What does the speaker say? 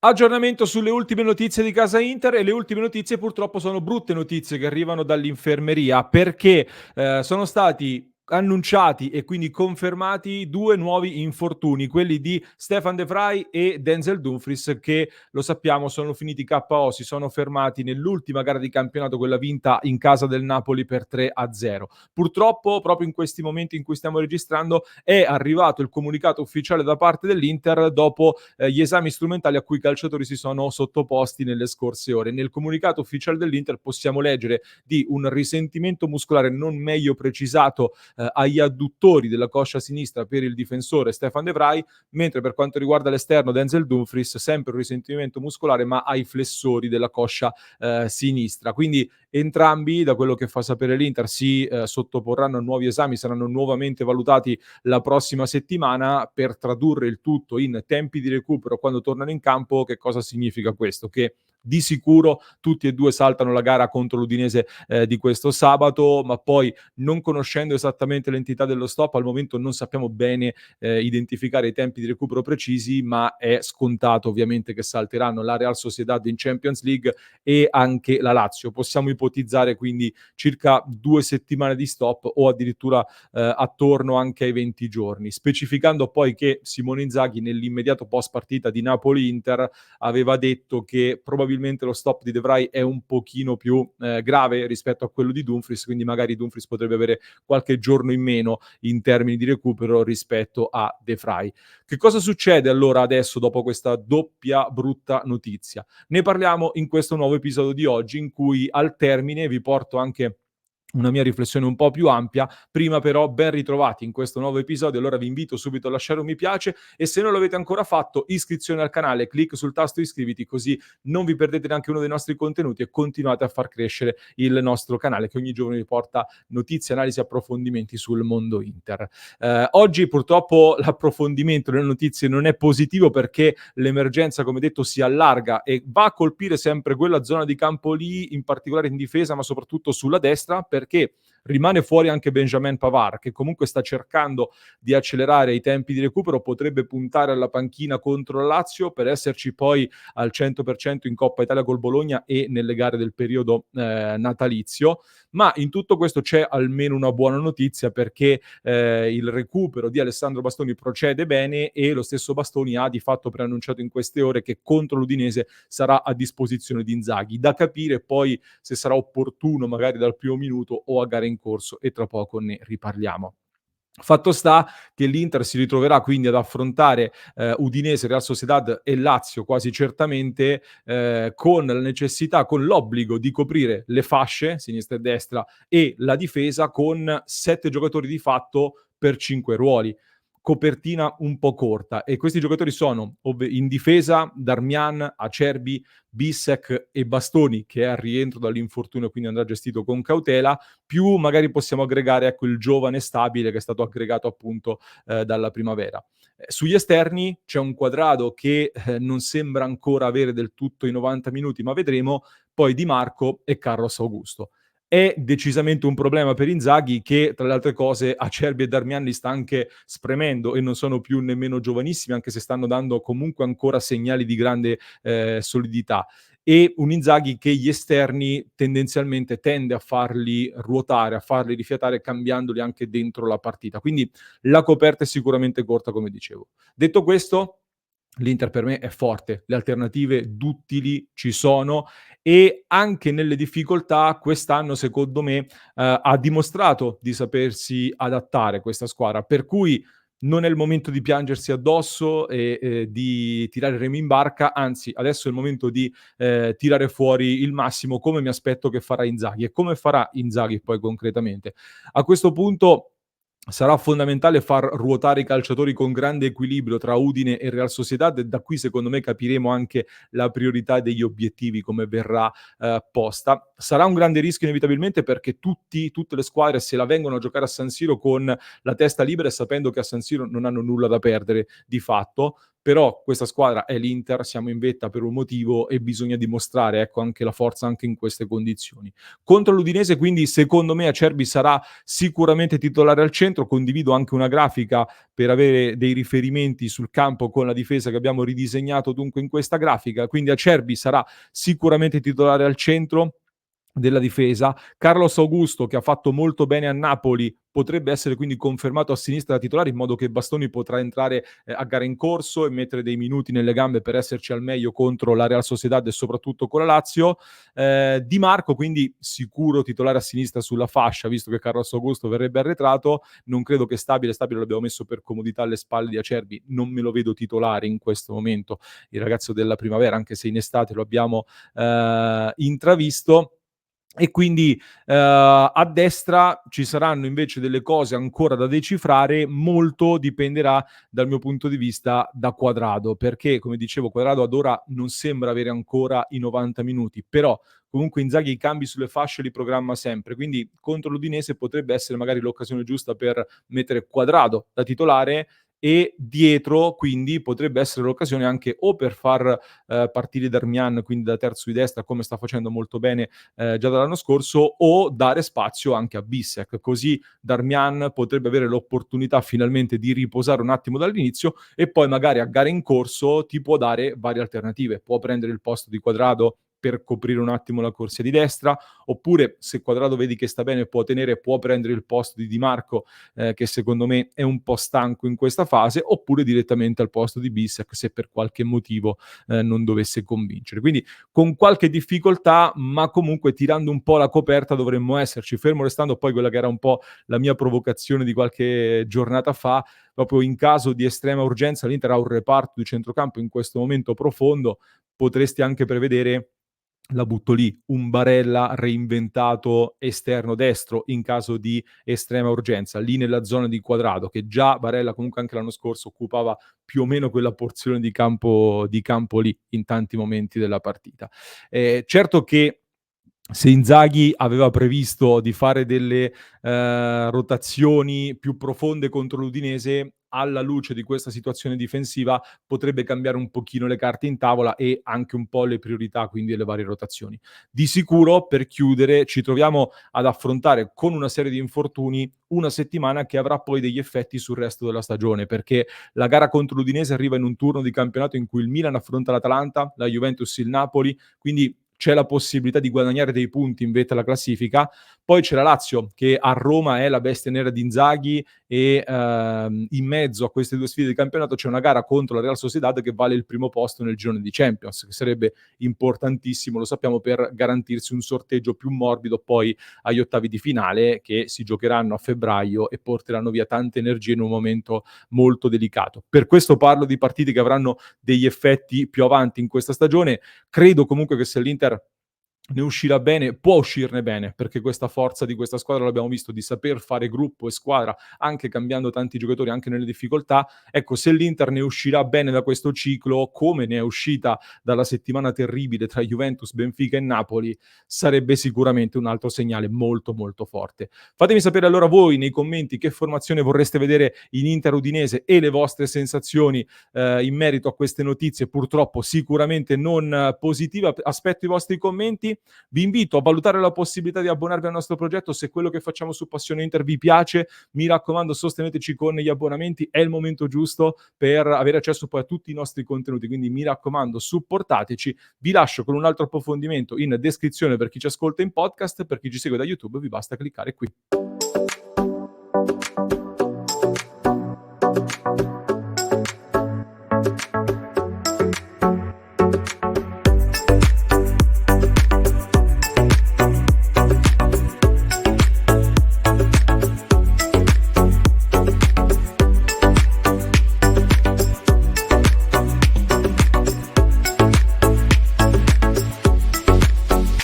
Aggiornamento sulle ultime notizie di casa Inter, e le ultime notizie purtroppo sono brutte notizie che arrivano dall'infermeria, perché sono stati annunciati e quindi confermati due nuovi infortuni, quelli di Stefan De Vrij e Denzel Dumfries, che lo sappiamo sono finiti KO, si sono fermati nell'ultima gara di campionato, quella vinta in casa del Napoli per 3-0. Purtroppo proprio in questi momenti in cui stiamo registrando è arrivato il comunicato ufficiale da parte dell'Inter dopo gli esami strumentali a cui i calciatori si sono sottoposti nelle scorse ore. Nel comunicato ufficiale dell'Inter possiamo leggere di un risentimento muscolare non meglio precisato agli adduttori della coscia sinistra per il difensore Stefan De Vrij, mentre per quanto riguarda l'esterno Denzel Dumfries sempre un risentimento muscolare ma ai flessori della coscia sinistra. Quindi entrambi, da quello che fa sapere l'Inter, si sottoporranno a nuovi esami, saranno nuovamente valutati la prossima settimana. Per tradurre il tutto in tempi di recupero quando tornano in campo, che cosa significa questo? Che di sicuro tutti e due saltano la gara contro l'Udinese di questo sabato, ma poi non conoscendo esattamente l'entità dello stop, al momento non sappiamo bene identificare i tempi di recupero precisi, ma è scontato ovviamente che salteranno la Real Sociedad in Champions League e anche la Lazio. Possiamo ipotizzare quindi circa 2 settimane di stop o addirittura attorno anche ai 20 giorni, specificando poi che Simone Inzaghi nell'immediato post partita di Napoli-Inter aveva detto che probabilmente lo stop di De Vrij è un pochino più grave rispetto a quello di Dumfries, quindi magari Dumfries potrebbe avere qualche giorno in meno in termini di recupero rispetto a De Vrij. Che cosa succede allora adesso dopo questa doppia brutta notizia? Ne parliamo in questo nuovo episodio di oggi, in cui al termine vi porto anche una mia riflessione un po' più ampia. Prima però ben ritrovati in questo nuovo episodio, allora vi invito subito a lasciare un mi piace e se non l'avete ancora fatto iscrizione al canale, clic sul tasto iscriviti così non vi perdete neanche uno dei nostri contenuti e continuate a far crescere il nostro canale che ogni giorno vi porta notizie, analisi e approfondimenti sul mondo Inter. Oggi purtroppo l'approfondimento delle notizie non è positivo perché l'emergenza, come detto, si allarga e va a colpire sempre quella zona di campo lì, in particolare in difesa ma soprattutto sulla destra, perché rimane fuori anche Benjamin Pavard, che comunque sta cercando di accelerare i tempi di recupero, potrebbe puntare alla panchina contro la Lazio per esserci poi al 100% in Coppa Italia col Bologna e nelle gare del periodo natalizio. Ma in tutto questo c'è almeno una buona notizia, perché il recupero di Alessandro Bastoni procede bene e lo stesso Bastoni ha di fatto preannunciato in queste ore che contro l'Udinese sarà a disposizione di Inzaghi. Da capire poi se sarà opportuno magari dal primo minuto o a gara in corso, e tra poco ne riparliamo. Fatto sta che l'Inter si ritroverà quindi ad affrontare Udinese, Real Sociedad e Lazio quasi certamente con la necessità, con l'obbligo di coprire le fasce, sinistra e destra, e la difesa con 7 giocatori di fatto per 5 ruoli. Copertina un po' corta, e questi giocatori sono in difesa Darmian, Acerbi, Bissek e Bastoni, che è al rientro dall'infortunio quindi andrà gestito con cautela, più magari possiamo aggregare ecco il giovane stabile che è stato aggregato appunto dalla primavera. Sugli esterni c'è un Quadrado che non sembra ancora avere del tutto i 90 minuti, ma vedremo, poi Di Marco e Carlos Augusto. È decisamente un problema per Inzaghi che, tra le altre cose, Acerbi e Darmian li sta anche spremendo e non sono più nemmeno giovanissimi, anche se stanno dando comunque ancora segnali di grande solidità. E un Inzaghi che gli esterni tendenzialmente tende a farli ruotare, a farli rifiatare, cambiandoli anche dentro la partita. Quindi la coperta è sicuramente corta, come dicevo. Detto questo, l'Inter per me è forte, le alternative duttili ci sono e anche nelle difficoltà quest'anno secondo me ha dimostrato di sapersi adattare questa squadra, per cui non è il momento di piangersi addosso e di tirare remi in barca, anzi adesso è il momento di tirare fuori il massimo, come mi aspetto che farà Inzaghi. E come farà Inzaghi poi concretamente? A questo punto sarà fondamentale far ruotare i calciatori con grande equilibrio tra Udine e Real Sociedad, e da qui secondo me capiremo anche la priorità degli obiettivi, come verrà posta. Sarà un grande rischio inevitabilmente, perché tutte le squadre se la vengono a giocare a San Siro con la testa libera e sapendo che a San Siro non hanno nulla da perdere di fatto, però questa squadra è l'Inter, siamo in vetta per un motivo e bisogna dimostrare, ecco, anche la forza anche in queste condizioni. Contro l'Udinese quindi secondo me Acerbi sarà sicuramente titolare al centro, condivido anche una grafica per avere dei riferimenti sul campo con la difesa che abbiamo ridisegnato dunque in questa grafica, quindi Acerbi sarà sicuramente titolare al centro della difesa. Carlos Augusto, che ha fatto molto bene a Napoli, potrebbe essere quindi confermato a sinistra da titolare, in modo che Bastoni potrà entrare a gara in corso e mettere dei minuti nelle gambe per esserci al meglio contro la Real Sociedad e soprattutto con la Lazio. Di Marco quindi sicuro titolare a sinistra sulla fascia, visto che Carlos Augusto verrebbe arretrato. Non credo che stabile l'abbiamo messo per comodità alle spalle di Acerbi, non me lo vedo titolare in questo momento, il ragazzo della primavera, anche se in estate lo abbiamo intravisto. E quindi a destra ci saranno invece delle cose ancora da decifrare, molto dipenderà dal mio punto di vista da Quadrado, perché come dicevo Quadrado ad ora non sembra avere ancora i 90 minuti, però comunque Inzaghi i cambi sulle fasce li programma sempre, quindi contro l'Udinese potrebbe essere magari l'occasione giusta per mettere Quadrado da titolare e dietro quindi potrebbe essere l'occasione anche o per far partire Darmian, quindi da terzo di destra, come sta facendo molto bene già dall'anno scorso, o dare spazio anche a Bissek, così Darmian potrebbe avere l'opportunità finalmente di riposare un attimo dall'inizio e poi magari a gare in corso ti può dare varie alternative, può prendere il posto di Quadrado per coprire un attimo la corsia di destra, oppure se Quadrado vedi che sta bene può prendere il posto di Di Marco, che secondo me è un po' stanco in questa fase, oppure direttamente al posto di Bissek se per qualche motivo non dovesse convincere. Quindi con qualche difficoltà, ma comunque tirando un po' la coperta dovremmo esserci, fermo restando poi quella che era un po' la mia provocazione di qualche giornata fa, proprio in caso di estrema urgenza l'Inter ha un reparto di centrocampo in questo momento profondo, potresti anche prevedere, la butto lì, un Barella reinventato esterno destro in caso di estrema urgenza, lì nella zona di Quadrado, che già Barella comunque anche l'anno scorso occupava più o meno quella porzione di campo lì in tanti momenti della partita. Certo che se Inzaghi aveva previsto di fare delle rotazioni più profonde contro l'Udinese, alla luce di questa situazione difensiva potrebbe cambiare un pochino le carte in tavola e anche un po' le priorità, quindi le varie rotazioni. Di sicuro, per chiudere, ci troviamo ad affrontare con una serie di infortuni una settimana che avrà poi degli effetti sul resto della stagione, perché la gara contro l'Udinese arriva in un turno di campionato in cui il Milan affronta l'Atalanta, la Juventus il Napoli, quindi c'è la possibilità di guadagnare dei punti in vetta alla classifica. Poi c'è la Lazio che a Roma è la bestia nera di Inzaghi e in mezzo a queste due sfide di campionato c'è una gara contro la Real Sociedad che vale il primo posto nel girone di Champions, che sarebbe importantissimo, lo sappiamo, per garantirsi un sorteggio più morbido poi agli ottavi di finale che si giocheranno a febbraio e porteranno via tante energie in un momento molto delicato. Per questo parlo di partite che avranno degli effetti più avanti in questa stagione. Credo comunque che se l'Inter ne uscirà bene, può uscirne bene, perché questa forza di questa squadra l'abbiamo visto, di saper fare gruppo e squadra, anche cambiando tanti giocatori, anche nelle difficoltà. Ecco, se l'Inter ne uscirà bene da questo ciclo, come ne è uscita dalla settimana terribile tra Juventus, Benfica e Napoli, sarebbe sicuramente un altro segnale molto molto forte. Fatemi sapere allora voi nei commenti che formazione vorreste vedere in Inter Udinese e le vostre sensazioni in merito a queste notizie purtroppo sicuramente non positive. Aspetto i vostri commenti. Vi invito a valutare la possibilità di abbonarvi al nostro progetto se quello che facciamo su Passione Inter vi piace. Mi raccomando, sosteneteci con gli abbonamenti, è il momento giusto per avere accesso poi a tutti i nostri contenuti, quindi mi raccomando, supportateci. Vi lascio con un altro approfondimento in descrizione per chi ci ascolta in podcast, per chi ci segue da YouTube vi basta cliccare qui.